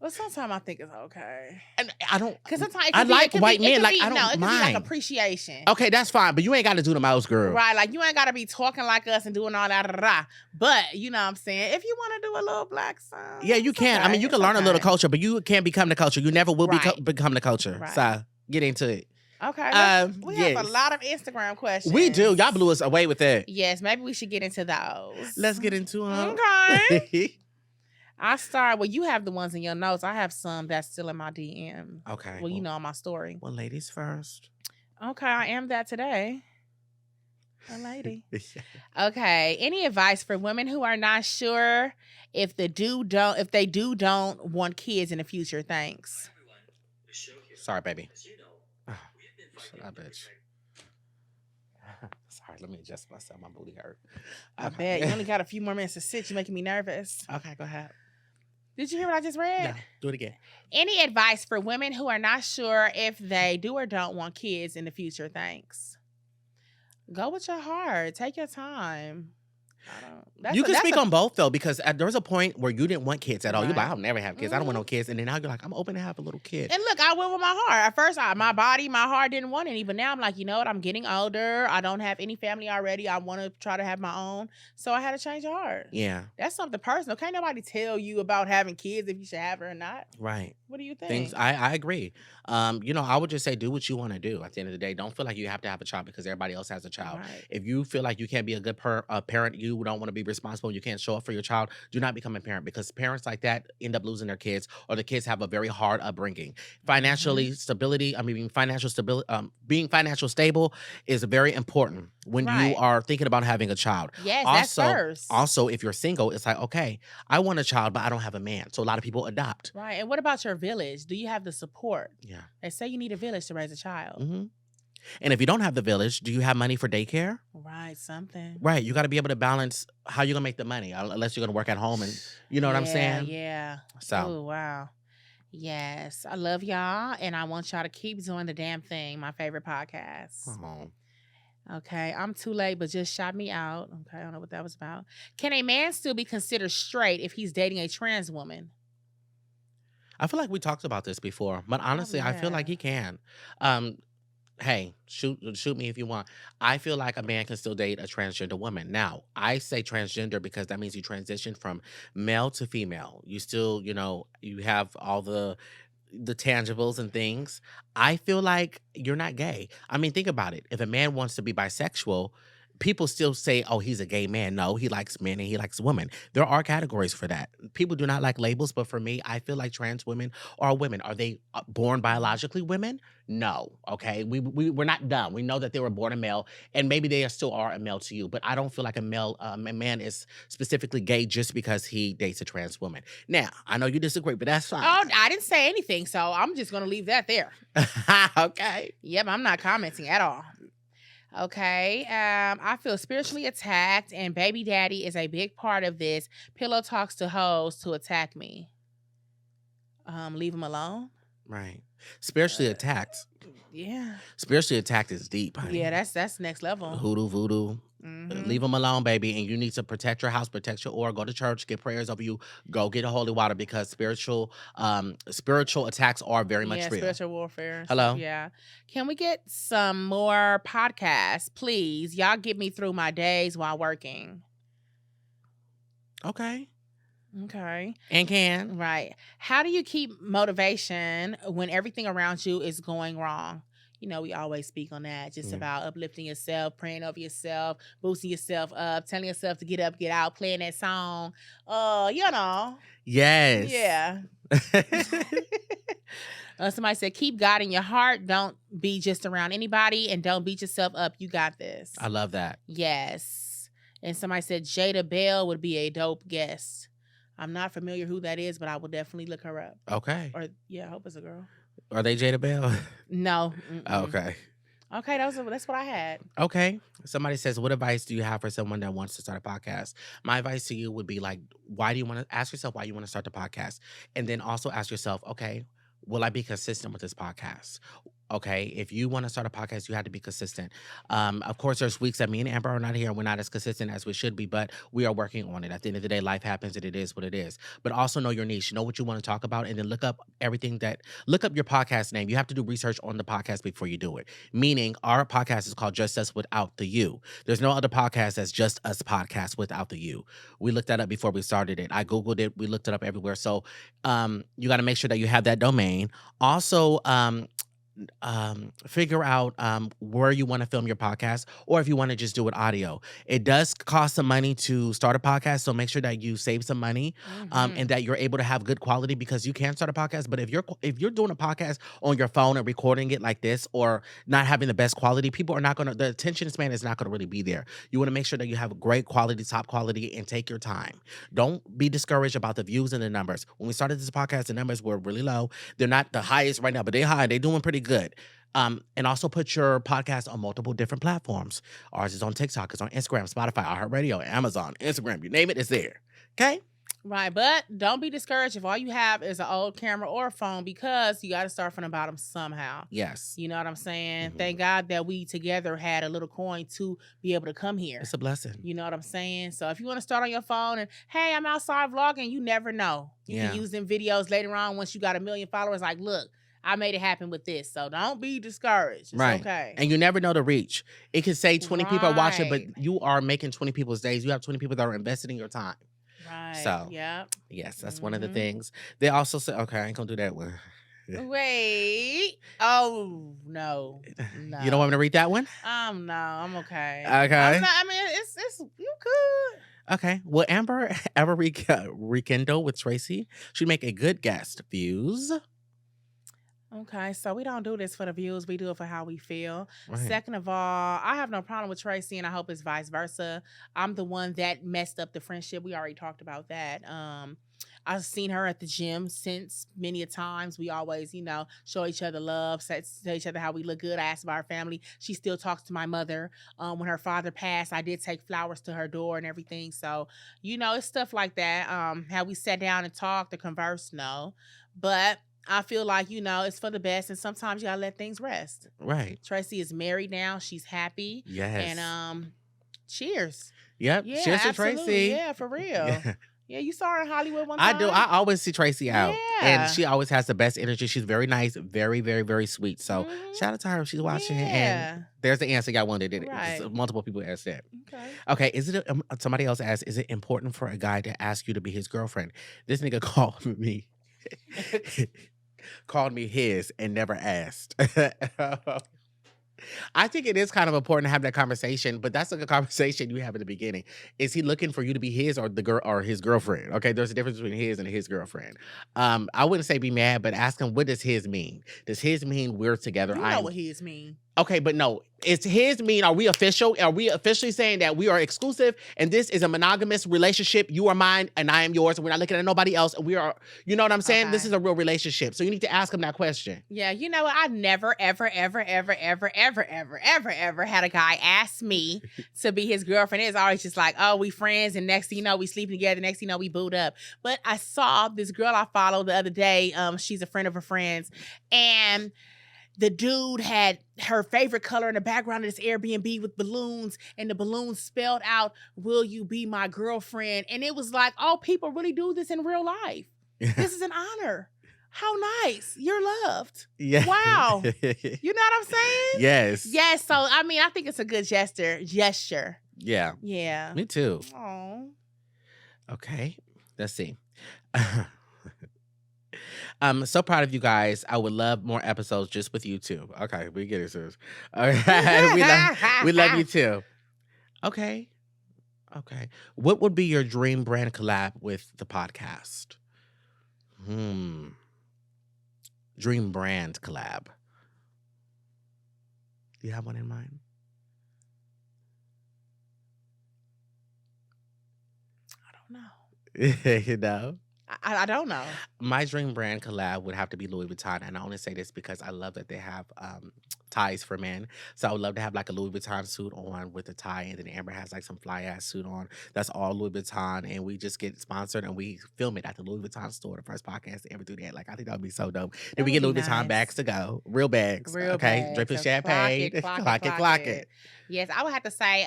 Well, sometimes I think it's okay. And I don't. Because sometimes I like white men. Like, I don't it could be mind. like appreciation. Okay, that's fine. But you ain't got to do the most, girl. Right, like you ain't got to be talking like us and doing all that. But you know what I'm saying? If you want to do a little black song. Yeah, you can. Okay. I mean, you can learn a little culture, but you can't become the culture. You never will become the culture. Right. So get into it. Okay. We have yes. a lot of Instagram questions. We do. Y'all blew us away with that. Yes, maybe we should get into those. Let's get into them. Okay. I start. Well, you have the ones in your notes. I have some that's still in my DM. Okay. Well, you know, on my story. Well, ladies first. Okay, I am that today. A lady. Okay. Any advice for women who are not sure if they don't want kids in the future? Thanks. Sorry, baby. Shut up, bitch. Sorry, let me adjust myself. My booty hurt. I bet. You only got a few more minutes to sit. You're making me nervous. Okay, go ahead. Did you hear what I just read? No, do it again. Any advice for women who are not sure if they do or don't want kids in the future? Thanks. Go with your heart. Take your time. You can speak on both, though, because there was a point where you didn't want kids at all. You're Right. like, I'll never have kids. I don't want no kids. And then now you're like, I'm open to have a little kid. And look, I went with my heart. At first, my heart didn't want any. But now I'm like, you know what? I'm getting older. I don't have any family already. I want to try to have my own. So I had to change your heart. Yeah. That's something personal. Can't nobody tell you about having kids if you should have it or not. Right. What do you think? I agree. I would just say do what you want to do. At the end of the day, don't feel like you have to have a child because everybody else has a child. Right. If you feel like you can't be a good parent, you don't want to be responsible, you can't show up for your child, do not become a parent because parents like that end up losing their kids or the kids have a very hard upbringing. Financial stability being financially stable is very important when you are thinking about having a child. Yes, that's first. Also, if you're single, it's like, okay, I want a child, but I don't have a man. So a lot of people adopt. Right. And what about your village? Do you have the support? Yeah. They say you need a village to raise a child. Mm-hmm. And if you don't have the village, do you have money for daycare? Right, something. Right. You got to be able to balance how you're going to make the money, unless you're going to work at home and you know what I'm saying? Yeah. So. Oh, wow. Yes. I love y'all. And I want y'all to keep doing the damn thing. My favorite podcast. Oh. Okay. I'm too late, but just shot me out. Okay. I don't know what that was about. Can a man still be considered straight if he's dating a trans woman? I feel like we talked about this before, but honestly, I feel like he can. Hey, shoot me if you want. I feel like a man can still date a transgender woman. Now, I say transgender because that means you transition from male to female. You still, you have all the tangibles and things. I feel like you're not gay. I mean, think about it. If a man wants to be bisexual, people still say, oh, he's a gay man. No, he likes men and he likes women. There are categories for that. People do not like labels, but for me, I feel like trans women are women. Are they born biologically women? No, okay? We're not dumb. We know that they were born a male, and maybe they still are a male to you, but I don't feel like a man is specifically gay just because he dates a trans woman. Now, I know you disagree, but that's fine. Oh, I didn't say anything, so I'm just going to leave that there. Okay. Yep, I'm not commenting at all. Okay, I feel spiritually attacked, and baby daddy is a big part of this. Pillow talks to hoes to attack me. Leave him alone. Right. Spiritually attacked. Yeah. Spiritually attacked is deep, honey. Yeah, that's next level. Voodoo. Mm-hmm. Leave them alone, baby. And you need to protect your house, protect your aura. Go to church, get prayers over you. Go get a holy water because spiritual attacks are very much real. Spiritual warfare. Hello? Yeah. Can we get some more podcasts, please? Y'all get me through my days while working. Okay. And can. Right. How do you keep motivation when everything around you is going wrong? We always speak on that, just about uplifting yourself, praying over yourself, boosting yourself up, telling yourself to get up, get out, playing that song. Yes. Yeah. Somebody said, keep God in your heart. Don't be just around anybody and don't beat yourself up. You got this. I love that. Yes. And somebody said Jada Bell would be a dope guest. I'm not familiar who that is, but I will definitely look her up. Okay. Or, I hope it's a girl. Are they Jada Bell? No. Okay. Okay, that's what I had. Okay. Somebody says, what advice do you have for someone that wants to start a podcast? My advice to you would be like, ask yourself why you want to start the podcast? And then also ask yourself, okay, will I be consistent with this podcast? Okay, if you want to start a podcast, you have to be consistent. Of course, there's weeks that me and Amber are not here and we're not as consistent as we should be, but we are working on it. At the end of the day, life happens and it is what it is. But also know your niche, know what you want to talk about, and then look up look up your podcast name. You have to do research on the podcast before you do it. Meaning, our podcast is called Just Us without the you. There's no other podcast that's Just Us Podcast without the you. We looked that up before we started it. I Googled it. We looked it up everywhere. So you got to make sure that you have that domain. Also, figure out where you want to film your podcast, or if you want to just do it audio. It does cost some money to start a podcast, so make sure that you save some money and that you're able to have good quality, because you can start a podcast, but if you're doing a podcast on your phone and recording it like this, or not having the best quality, people are not going to, the attention span is not going to really be there. You want to make sure that you have great quality, top quality, and take your time. Don't be discouraged about the views and the numbers. When we started this podcast, the numbers were really low. They're not the highest right now, but they're high. They're doing pretty good. And also put your podcast on multiple different platforms. Ours is on TikTok, it's on Instagram, Spotify, iHeartRadio, Amazon, Instagram, you name it, it's there. Okay? Right, but don't be discouraged if all you have is an old camera or a phone, because you got to start from the bottom somehow. Yes. You know what I'm saying? Thank God that we together had a little coin to be able to come here. It's a blessing. You know what I'm saying? So if you want to start on your phone and, hey, I'm outside vlogging, you never know. You can use them videos later on once you got 1 million followers. Like, look, I made it happen with this. So don't be discouraged. It's right. Okay. And you never know the reach. It can say 20 people are watching, but Right. you are making 20 people's days. You have 20 people that are invested in your time. Right. So, Yep. yes, that's one of the things. They also say, okay, I ain't going to do that one. Wait. Oh, no. No. You don't want me to read that one? No, I'm okay. Okay. I mean, it's you could. Okay. Will Amber ever rekindle with Tracy? She'd make a good guest. Views? Okay, so we don't do this for the views. We do it for how we feel. Right. Second of all, I have no problem with Tracy, and I hope it's vice versa. I'm the one that messed up the friendship. We already talked about that. I've seen her at the gym since many a times. We always, show each other love, tell each other how we look good. I asked about her family. She still talks to my mother. When her father passed, I did take flowers to her door and everything. So, it's stuff like that. Have we sat down and talked or conversed? No. But I feel like, it's for the best, and sometimes you gotta let things rest. Right. Tracy is married now. She's happy. Yes. And cheers. Yep. Yeah, Cheers to absolutely. Tracy. Yeah, for real. Yeah. Yeah, you saw her in Hollywood one I time. do. I always see Tracy out. Yeah. And she always has the best energy. She's very nice, very, very, very sweet. So shout out to her if she's watching. Yeah. And there's the answer. Got one that did it. Right. Multiple people asked that. Okay. Okay, somebody else asked, is it important for a guy to ask you to be his girlfriend? This nigga called me. Called me his and never asked. I think it is kind of important to have that conversation, but that's like a conversation you have at the beginning. Is he looking for you to be his or the girl or his girlfriend? Okay, there's a difference between his and his girlfriend. I wouldn't say be mad, but ask him, what does his mean? Does his mean we're together? You know what his mean. Okay, but no, it's his mean. Are we official? Are we officially saying that we are exclusive and this is a monogamous relationship? You are mine and I am yours, and we're not looking at nobody else. And we are, you know what I'm saying? Okay. This is a real relationship. So you need to ask him that question. Yeah, you know what? I never, ever, ever, ever, ever, ever, ever, ever, ever had a guy ask me to be his girlfriend. It's always just like, oh, we friends, and next thing you know, we sleeping together. Next thing you know, we booed up. But I saw this girl I followed the other day. She's a friend of a friend's, and the dude had her favorite color in the background of this Airbnb with balloons, and the balloons spelled out, "Will you be my girlfriend?" And it was like, oh, people really do this in real life. This is an honor. How nice. You're loved. Yeah. Wow. You know what I'm saying? Yes. Yes. So, I mean, I think it's a good gesture. Yeah. Yeah. Me too. Oh. Okay. Let's see. I'm so proud of you guys. I would love more episodes just with you two. Okay, we get it, sis. Okay. we love you too. Okay. What would be your dream brand collab with the podcast? Dream brand collab. Do you have one in mind? I don't know. You know? I don't know. My dream brand collab would have to be Louis Vuitton, and I only say this because I love that they have ties for men. So I would love to have like a Louis Vuitton suit on with a tie, and then Amber has like some fly ass suit on. That's all Louis Vuitton, and we just get sponsored and we film it at the Louis Vuitton store. The first podcast to ever do that. Like I think that would be so dope. Then we would get be Louis Vuitton nice. bags to go, real bags. Real okay, bags. drink with So champagne, clock it. Yes, I would have to say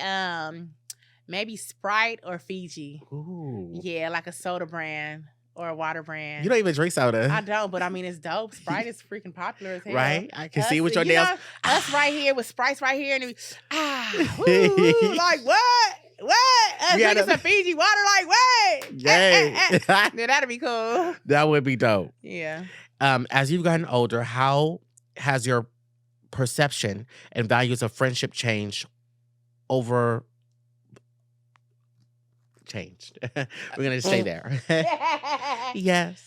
maybe Sprite or Fiji. Ooh, Yeah, like a soda brand or a water brand. you don't even drink soda, I don't, but I mean it's dope. Sprite is freaking popular as hell. right? I can Us, see with your you nails. know, us right here with Sprites right here, and woo, like what? What? Us We drinking gotta- some Fiji water, like what? Yay. Yeah, that'd be cool. That would be dope. Yeah. As you've gotten older, how has your perception and values of friendship changed? We're gonna stay there. Yes.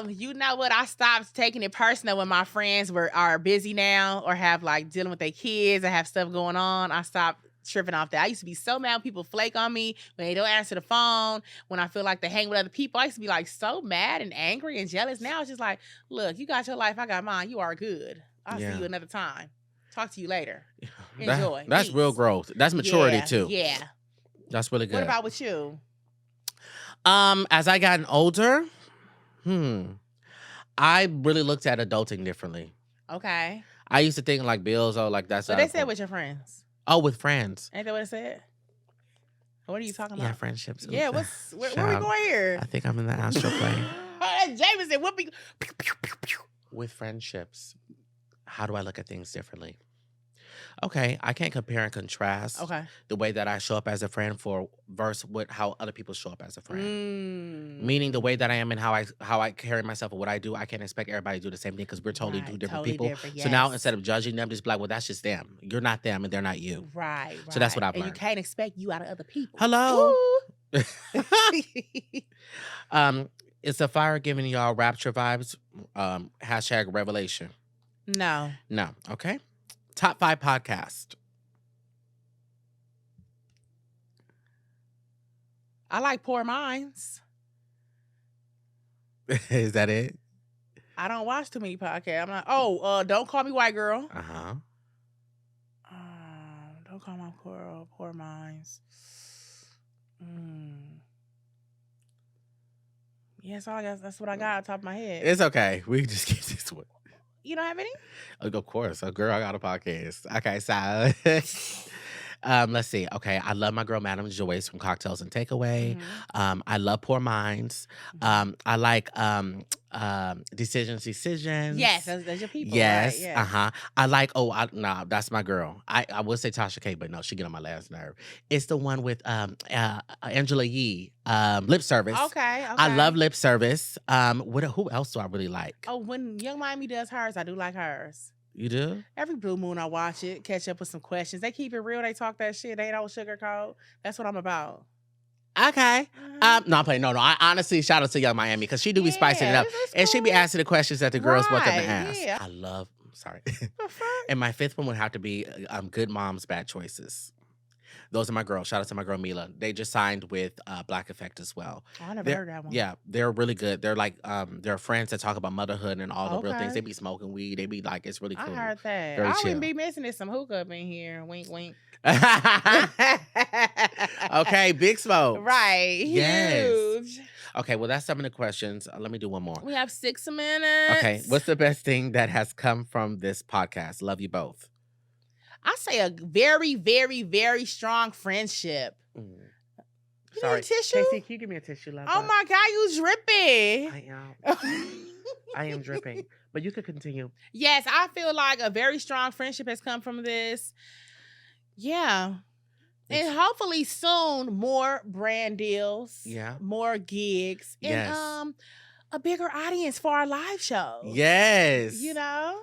You know what? I stopped taking it personal when my friends are busy now or have like dealing with their kids or have stuff going on. I stopped tripping off that. I used to be so mad when people flake on me, when they don't answer the phone, when I feel like they hang with other people. I used to be like so mad and angry and jealous. Now it's just like, look, you got your life, I got mine. You are good. I'll Yeah. see you another time. Talk to you later. That- Enjoy. that's real Peace. growth. That's maturity Yeah, too. Yeah. That's really good. What about with you? As I gotten older, I really looked at adulting differently. Okay. I used to think like bills, like that's. So they said with your friends. Oh, with friends. Ain't that what it said? What are you talking Yeah, about? friendships. Yeah, where we Child, going here? I think I'm in the astral plane. Jameson, what be With friendships, how do I look at things differently? Okay, I can't compare and contrast Okay. the way that I show up as a friend versus how other people show up as a friend. Meaning the way that I am and how I carry myself and what I do, I can't expect everybody to do the same thing because we're totally Right, two different totally people. different, So now yes. instead of judging them, just be like, well, that's just them. You're not them and they're not you. Right. So that's what I've And learned. you can't expect you out of other people. Hello. Ooh. It's a fire giving y'all rapture vibes. Hashtag revelation. No. No. Okay. Top 5 podcast. I like Poor Minds. Is that it? I don't watch too many podcasts. I'm like, Don't Call Me White Girl. Uh-huh. Don't Call My Poor Minds. Yes, I guess that's what I got on top of my head. It's okay. We can just keep this one. You don't have any? Of course. A girl, I got a podcast. Okay, so let's see. Okay, I love my girl Madam Joyce from Cocktails and Takeaway. Mhm. I love Poor Minds. I like Decisions. Yes, that's your people. Yes. Right? Yeah. Uh-huh. I like, that's my girl. I would say Tasha K, but no, she get on my last nerve. It's the one with Angela Yee, Lip Service. Okay. I love Lip Service. Who else do I really like? Oh, when Young Miami does hers, I do like hers. You do? Every blue moon, I watch it, catch up with some questions. They keep it real. They talk that shit. They don't sugarcoat. That's what I'm about. Okay. Mhm. No, I'm playing. No. I honestly shout out to Young Miami because she do be spicing it up. it's And she be cool. asking the questions that the girls want them to Right, ask. yeah. I love, sorry. The fuck? And my 5th one would have to be Good Moms, Bad Choices. Those are my girls. Shout out to my girl Mila. They just signed with Black Effect as well. Oh, I never They're- heard that one. Yeah, they're really good. They're like they're friends that talk about motherhood and all the real things. Okay. They be smoking weed. They be like, it's really I cool. heard that. Very I chill. wouldn't be missing is some hookah up in here. Wink, wink. Okay, big smoke. Right. Yes. Huge. Okay, well that's some of the questions. Let me do one more. We have 6 minutes. Okay, what's the best thing that has come from this podcast? Love you both. I say a very, very, very strong friendship. You need a tissue? Casey, can you give me a tissue, love? Oh my God, you dripping. I am dripping. But you could continue. Yes, I feel like a very strong friendship has come from this. Yeah. And hopefully soon more brand deals. Yeah. More gigs. And Yes. a bigger audience for our live shows. Yes. You know?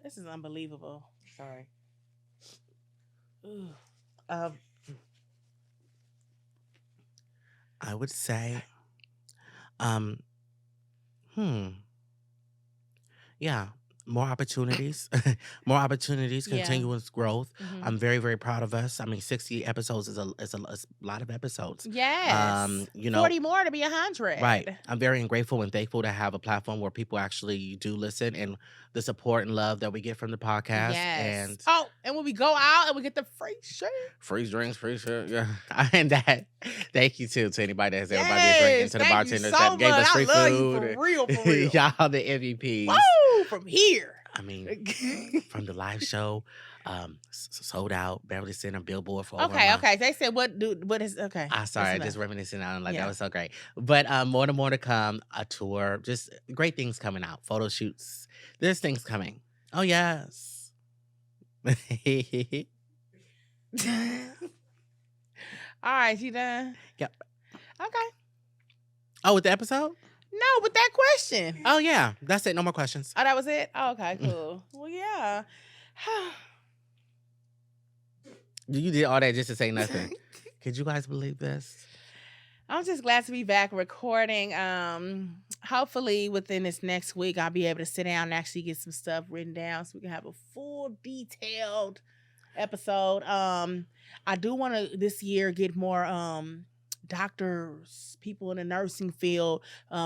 This is unbelievable. Sorry. Ooh. I would say, yeah, more opportunities, more opportunities, Yeah. continuous growth. Mhm. I'm very, very proud of us. I mean, 60 episodes is a lot of episodes. Yes. You know, 40 more to be 100. right. I'm very grateful and thankful to have a platform where people actually do listen and the support and love that we get from the podcast. Yes. And Oh, and when we go out and we get the free shirt. free drinks, free shit. Yeah. And that, thank you too to anybody that has ever bought me a Yes, drink and to the thank you bartenders so that gave us much. free I love food. you for real, for real. Y'all the MVPs. Woo! From here. I mean, from the live show, sold out, Beverly Center, Billboard for over a month. Okay. They said what is okay. Sorry, That's just enough. reminiscing on like Yeah. that was so great. But more to come, a tour, just great things coming out, photo shoots. There's things coming. Oh yes. All right, you done? Yep. Okay. Oh, with the episode? No, but that question. Oh yeah, that's it. No more questions. Oh, that was it? Oh, okay, cool. Well, yeah. You did all that just to say nothing. Could you guys believe this? I'm just glad to be back recording. Hopefully within this next week, I'll be able to sit down and actually get some stuff written down so we can have a full detailed episode. I do want to this year get more doctors, people in the nursing field,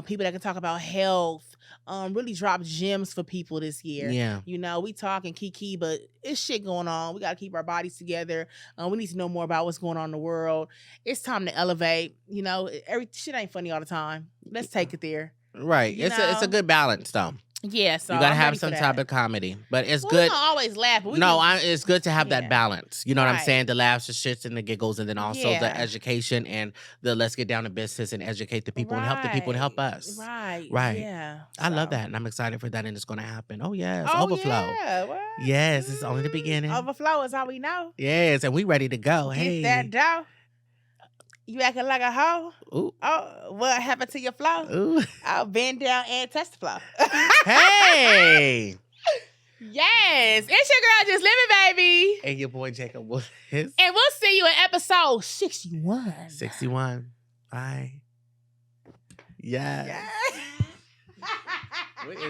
people that can talk about health, really drop gems for people this year. Yeah. You know, we talking kiki, but it's shit going on. We got to keep our bodies together. We need to know more about what's going on in the world. It's time to elevate. You know, every shit ain't funny all the time. Let's take it there. Right. You It's a know? good balance though. Yeah, so You gotta I'm have ready for some that. type of comedy, but it's We good. don't always laugh. But we No, can- it's good to have that Yeah. balance. You know what I'm Right. saying? The laughs, the shits, and the giggles, and then also Yeah. the education and the let's get down to business and educate the people and help the people and help us. Right. Right. Yeah. I love So- that, and I'm excited for that, and it's going to happen. Oh yes, Oh, overflow. Yeah. What? Yes, it's only the beginning. Overflow is all we know. Yes, and we ready to go. Get Hey, that dough. You acting like a hoe? ooh, Oh, what happened to your flow? ooh, I'll bend down and touch the flow. hey, Yes. It's your girl, Just Living, baby. and your boy Jacob Willis, And we'll see you in episode 61. 61. Bye. Yeah. Yeah. What is